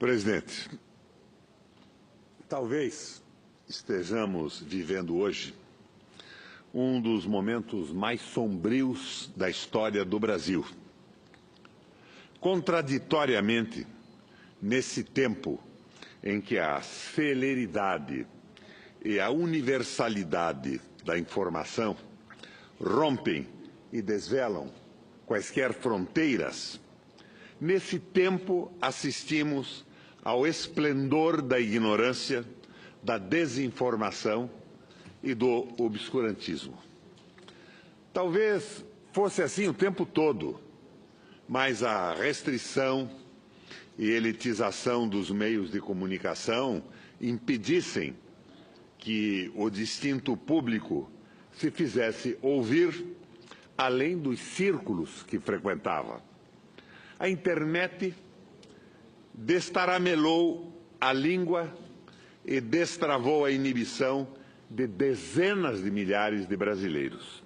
Presidente, talvez estejamos vivendo hoje um dos momentos mais sombrios da história do Brasil. Contraditoriamente, nesse tempo em que a celeridade e a universalidade da informação rompem e desvelam quaisquer fronteiras, nesse tempo assistimos ao esplendor da ignorância, da desinformação e do obscurantismo. Talvez fosse assim o tempo todo, mas a restrição e elitização dos meios de comunicação impedissem que o distinto público se fizesse ouvir além dos círculos que frequentava. A internet destaramelou a língua e destravou a inibição de dezenas de milhares de brasileiros.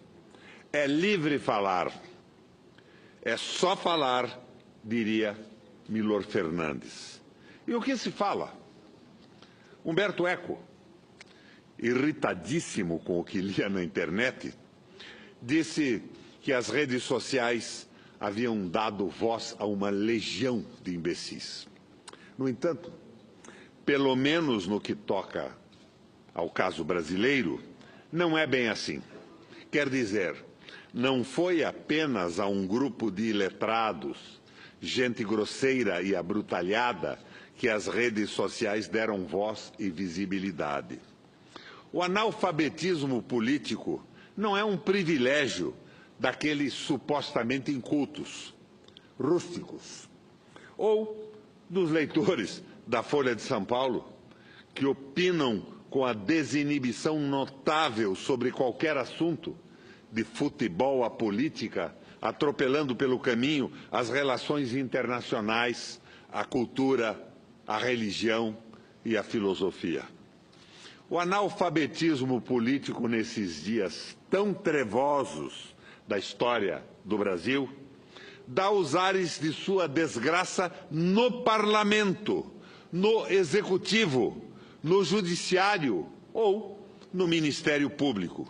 É livre falar, é só falar, diria Milor Fernandes. E o que se fala? Humberto Eco, irritadíssimo com o que lia na internet, disse que as redes sociais haviam dado voz a uma legião de imbecis. No entanto, pelo menos no que toca ao caso brasileiro, não é bem assim. Quer dizer, não foi apenas a um grupo de iletrados, gente grosseira e abrutalhada, que as redes sociais deram voz e visibilidade. O analfabetismo político não é um privilégio daqueles supostamente incultos, rústicos, ou dos leitores da Folha de São Paulo, que opinam com a desinibição notável sobre qualquer assunto, de futebol à política, atropelando pelo caminho as relações internacionais, a cultura, a religião e a filosofia. O analfabetismo político nesses dias tão trevosos da história do Brasil dá os ares de sua desgraça no parlamento, no executivo, no judiciário ou no Ministério Público,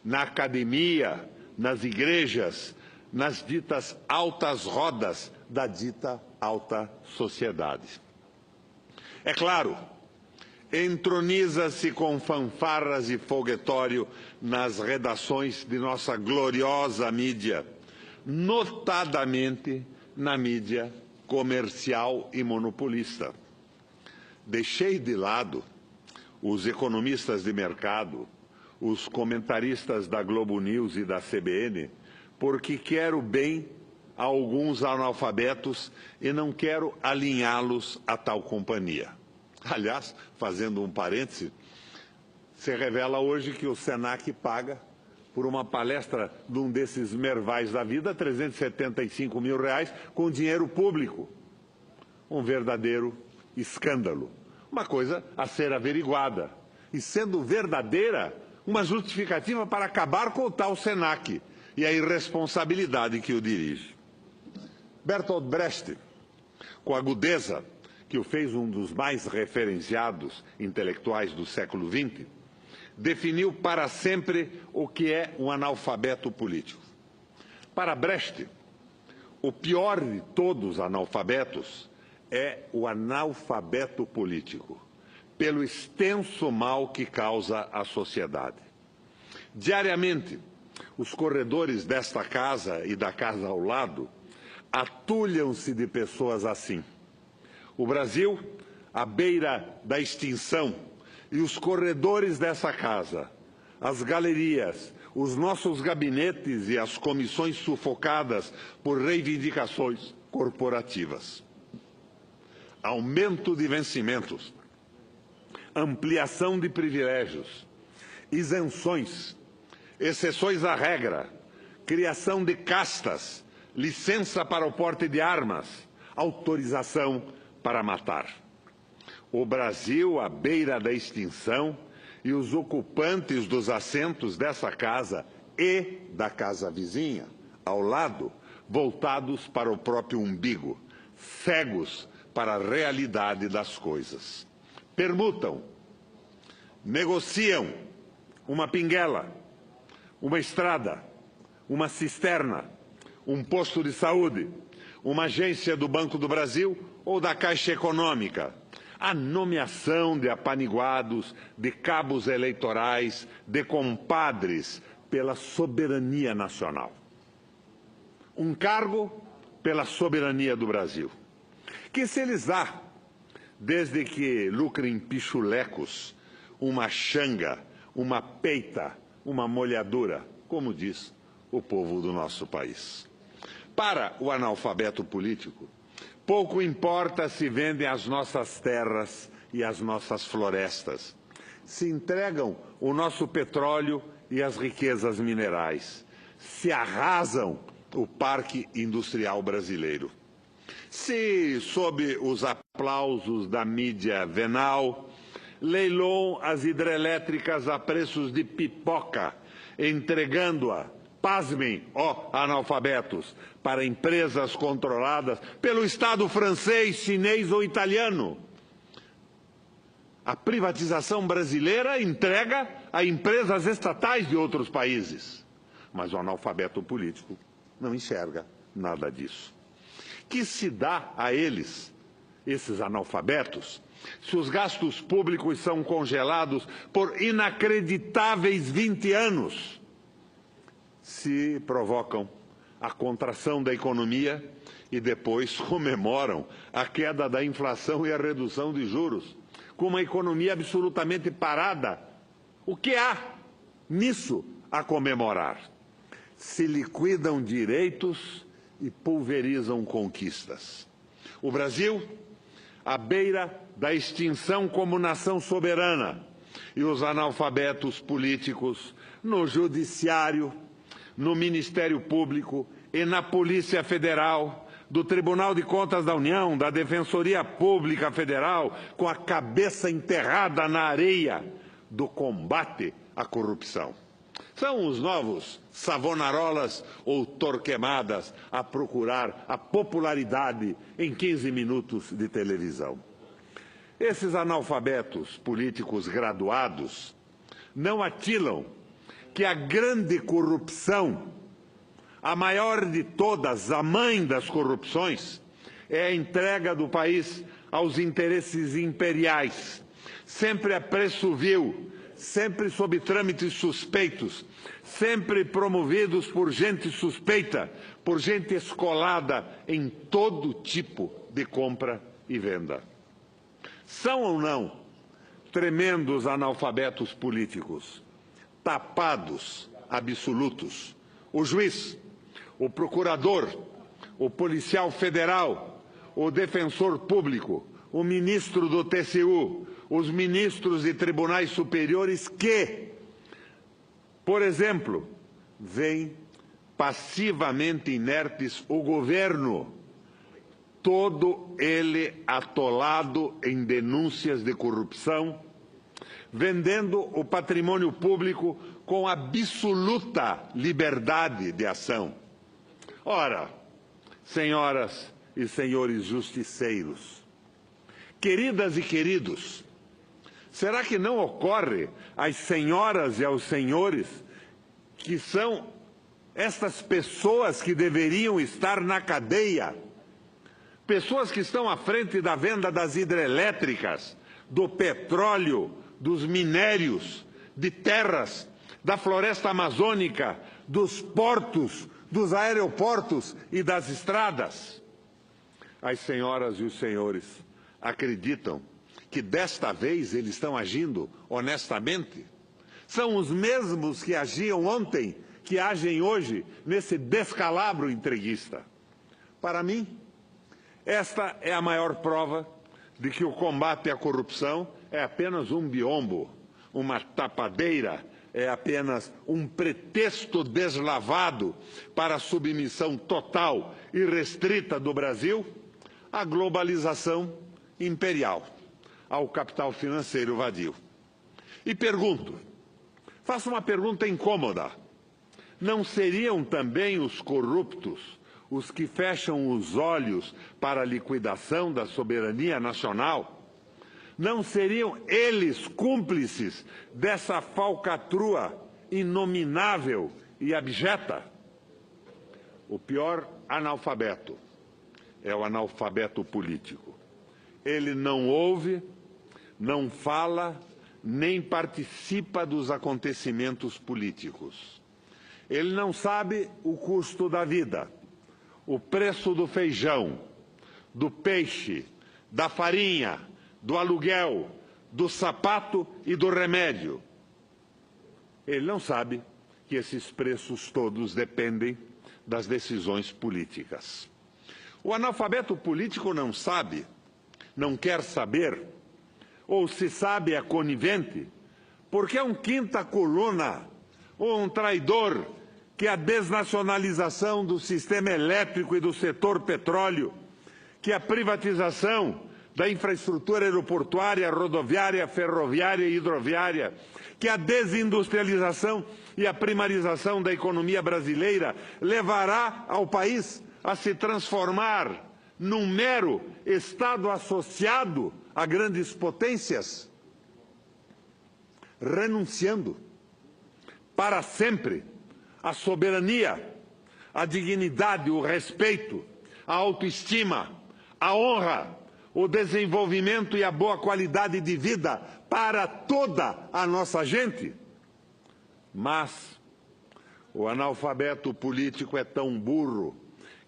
na academia, nas igrejas, nas ditas altas rodas da dita alta sociedade. É claro, entroniza-se com fanfarras e foguetório nas redações de nossa gloriosa mídia, notadamente na mídia comercial e monopolista. Deixei de lado os economistas de mercado, os comentaristas da Globo News e da CBN, porque quero bem a alguns analfabetos e não quero alinhá-los a tal companhia. Aliás, fazendo um parêntese, se revela hoje que o Senac paga por uma palestra de um desses mervais da vida, R$375 mil com dinheiro público. Um verdadeiro escândalo. Uma coisa a ser averiguada. E sendo verdadeira, uma justificativa para acabar com o tal Senac e a irresponsabilidade que o dirige. Bertolt Brecht, com agudeza que o fez um dos mais referenciados intelectuais do século XX, definiu para sempre o que é um analfabeto político. Para Brecht, o pior de todos os analfabetos é o analfabeto político, pelo extenso mal que causa à sociedade. Diariamente, os corredores desta casa e da casa ao lado atulham-se de pessoas assim. O Brasil, à beira da extinção, e os corredores dessa casa, as galerias, os nossos gabinetes e as comissões sufocadas por reivindicações corporativas. Aumento de vencimentos, ampliação de privilégios, isenções, exceções à regra, criação de castas, licença para o porte de armas, autorização para matar. O Brasil à beira da extinção e os ocupantes dos assentos dessa casa e da casa vizinha, ao lado, voltados para o próprio umbigo, cegos para a realidade das coisas. Permutam, negociam uma pinguela, uma estrada, uma cisterna, um posto de saúde, uma agência do Banco do Brasil ou da Caixa Econômica, a nomeação de apaniguados, de cabos eleitorais, de compadres pela soberania nacional. Um cargo pela soberania do Brasil, que se lhes dá, desde que lucrem pichulecos, uma xanga, uma peita, uma molhadura, como diz o povo do nosso país. Para o analfabeto político, pouco importa se vendem as nossas terras e as nossas florestas, se entregam o nosso petróleo e as riquezas minerais, se arrasam o parque industrial brasileiro. Se, sob os aplausos da mídia venal, leiloam as hidrelétricas a preços de pipoca, entregando-a, pasmem, ó analfabetos, para empresas controladas pelo Estado francês, chinês ou italiano. A privatização brasileira entrega a empresas estatais de outros países. Mas o analfabeto político não enxerga nada disso. Que se dá a eles, esses analfabetos, se os gastos públicos são congelados por inacreditáveis 20 anos, se provocam a contração da economia e depois comemoram a queda da inflação e a redução de juros, com uma economia absolutamente parada. O que há nisso a comemorar? Se liquidam direitos e pulverizam conquistas. O Brasil, à beira da extinção como nação soberana, e os analfabetos políticos no judiciário, no Ministério Público e na Polícia Federal, do Tribunal de Contas da União, da Defensoria Pública Federal, com a cabeça enterrada na areia do combate à corrupção. São os novos Savonarolas ou Torquemadas a procurar a popularidade em 15 minutos de televisão. Esses analfabetos políticos graduados não atilam que a grande corrupção, a maior de todas, a mãe das corrupções, é a entrega do país aos interesses imperiais, sempre a preço vil, sempre sob trâmites suspeitos, sempre promovidos por gente suspeita, por gente escolada em todo tipo de compra e venda. São ou não tremendos analfabetos políticos, tapados absolutos, o juiz, o procurador, o policial federal, o defensor público, o ministro do TCU, os ministros de tribunais superiores que, por exemplo, veem passivamente inertes o governo, todo ele atolado em denúncias de corrupção, vendendo o patrimônio público com absoluta liberdade de ação. Ora, senhoras e senhores justiceiros, queridas e queridos, será que não ocorre às senhoras e aos senhores que são estas pessoas que deveriam estar na cadeia, pessoas que estão à frente da venda das hidrelétricas, do petróleo, dos minérios, de terras, da floresta amazônica, dos portos, dos aeroportos e das estradas? As senhoras e os senhores acreditam que desta vez eles estão agindo honestamente? São os mesmos que agiam ontem, que agem hoje nesse descalabro entreguista. Para mim, esta é a maior prova de que o combate à corrupção é apenas um biombo, uma tapadeira, é apenas um pretexto deslavado para a submissão total e restrita do Brasil à globalização imperial, ao capital financeiro vadio. E pergunto, faço uma pergunta incômoda: não seriam também os corruptos os que fecham os olhos para a liquidação da soberania nacional, não seriam eles cúmplices dessa falcatrua inominável e abjeta? O pior analfabeto é o analfabeto político. Ele não ouve, não fala, nem participa dos acontecimentos políticos. Ele não sabe o custo da vida, o preço do feijão, do peixe, da farinha, do aluguel, do sapato e do remédio. Ele não sabe que esses preços todos dependem das decisões políticas. O analfabeto político não sabe, não quer saber, ou se sabe é conivente, porque é um quinta coluna ou um traidor que a desnacionalização do sistema elétrico e do setor petróleo, que a privatização da infraestrutura aeroportuária, rodoviária, ferroviária e hidroviária, que a desindustrialização e a primarização da economia brasileira levará ao país a se transformar num mero Estado associado a grandes potências, renunciando para sempre à soberania, à dignidade, o respeito, a autoestima, a honra, o desenvolvimento e a boa qualidade de vida para toda a nossa gente. Mas o analfabeto político é tão burro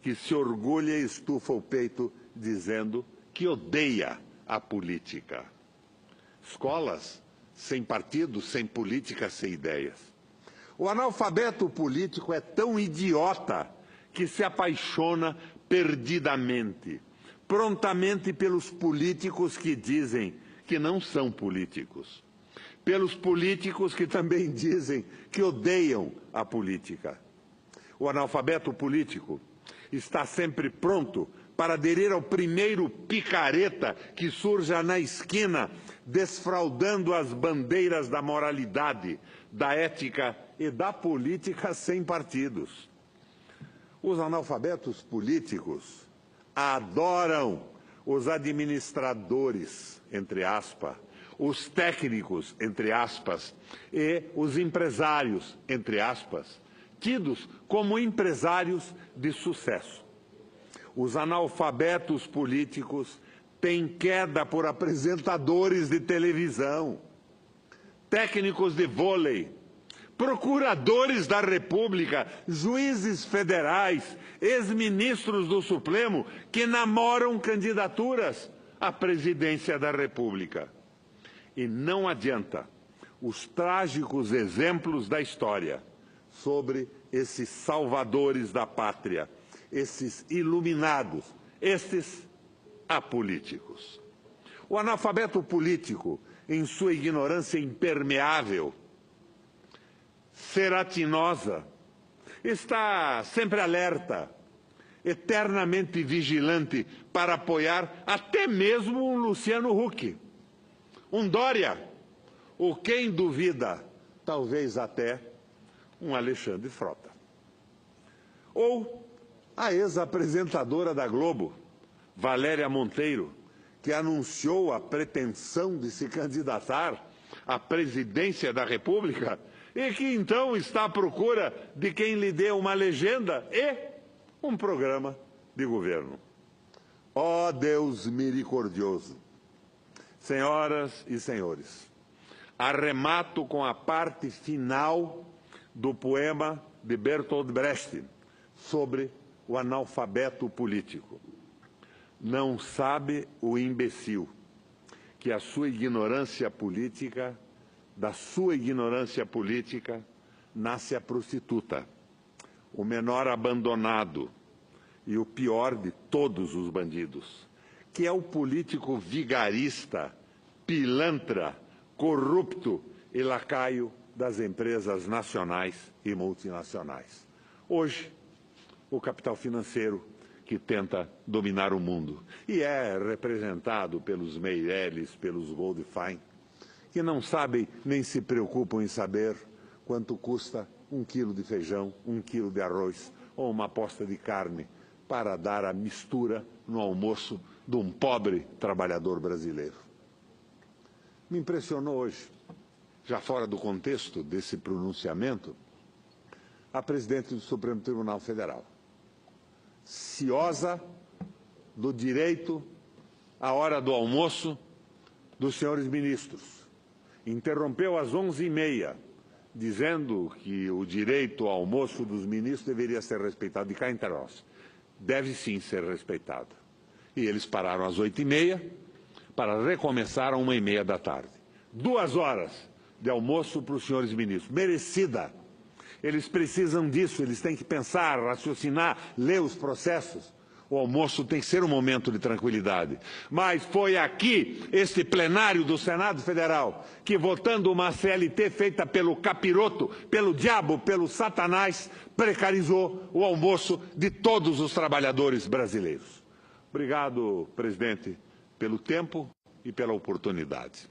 que se orgulha e estufa o peito dizendo que odeia a política. Escolas sem partido, sem política, sem ideias. O analfabeto político é tão idiota que se apaixona perdidamente, prontamente pelos políticos que dizem que não são políticos, pelos políticos que também dizem que odeiam a política. O analfabeto político está sempre pronto para aderir ao primeiro picareta que surja na esquina, desfraldando as bandeiras da moralidade, da ética e da política sem partidos. Os analfabetos políticos adoram os administradores, entre aspas, os técnicos, entre aspas, e os empresários, entre aspas, tidos como empresários de sucesso. Os analfabetos políticos têm queda por apresentadores de televisão, técnicos de vôlei, procuradores da República, juízes federais, ex-ministros do Supremo que namoram candidaturas à presidência da República. E não adianta os trágicos exemplos da história sobre esses salvadores da pátria, esses iluminados, esses apolíticos. O analfabeto político, em sua ignorância impermeável, ceratinosa, está sempre alerta, eternamente vigilante para apoiar até mesmo um Luciano Huck, um Dória, ou quem duvida, talvez até um Alexandre Frota. Ou a ex-apresentadora da Globo, Valéria Monteiro, que anunciou a pretensão de se candidatar à presidência da República e que então está à procura de quem lhe dê uma legenda e um programa de governo. Ó Deus misericordioso! Senhoras e senhores, arremato com a parte final do poema de Bertolt Brecht sobre o analfabeto político. Não sabe o imbecil que a sua ignorância política, da sua ignorância política, nasce a prostituta, o menor abandonado e o pior de todos os bandidos, que é o político vigarista, pilantra, corrupto e lacaio das empresas nacionais e multinacionais. Hoje, o capital financeiro que tenta dominar o mundo e é representado pelos Meirelles, pelos Goldfein, que não sabem nem se preocupam em saber quanto custa 1 quilo de feijão, 1 quilo de arroz ou uma posta de carne para dar a mistura no almoço de um pobre trabalhador brasileiro. Me impressionou hoje, já fora do contexto desse pronunciamento, a presidente do Supremo Tribunal Federal, ciosa do direito à hora do almoço dos senhores ministros. Interrompeu às 11h30, dizendo que o direito ao almoço dos ministros deveria ser respeitado. E cá entre nós, deve sim ser respeitado. E eles pararam às 8h30 para recomeçar às 1h30 da tarde. 2 horas de almoço para os senhores ministros. Merecida. Eles precisam disso, eles têm que pensar, raciocinar, ler os processos. O almoço tem que ser um momento de tranquilidade. Mas foi aqui, este plenário do Senado Federal, que votando uma CLT feita pelo capiroto, pelo diabo, pelo satanás, precarizou o almoço de todos os trabalhadores brasileiros. Obrigado, presidente, pelo tempo e pela oportunidade.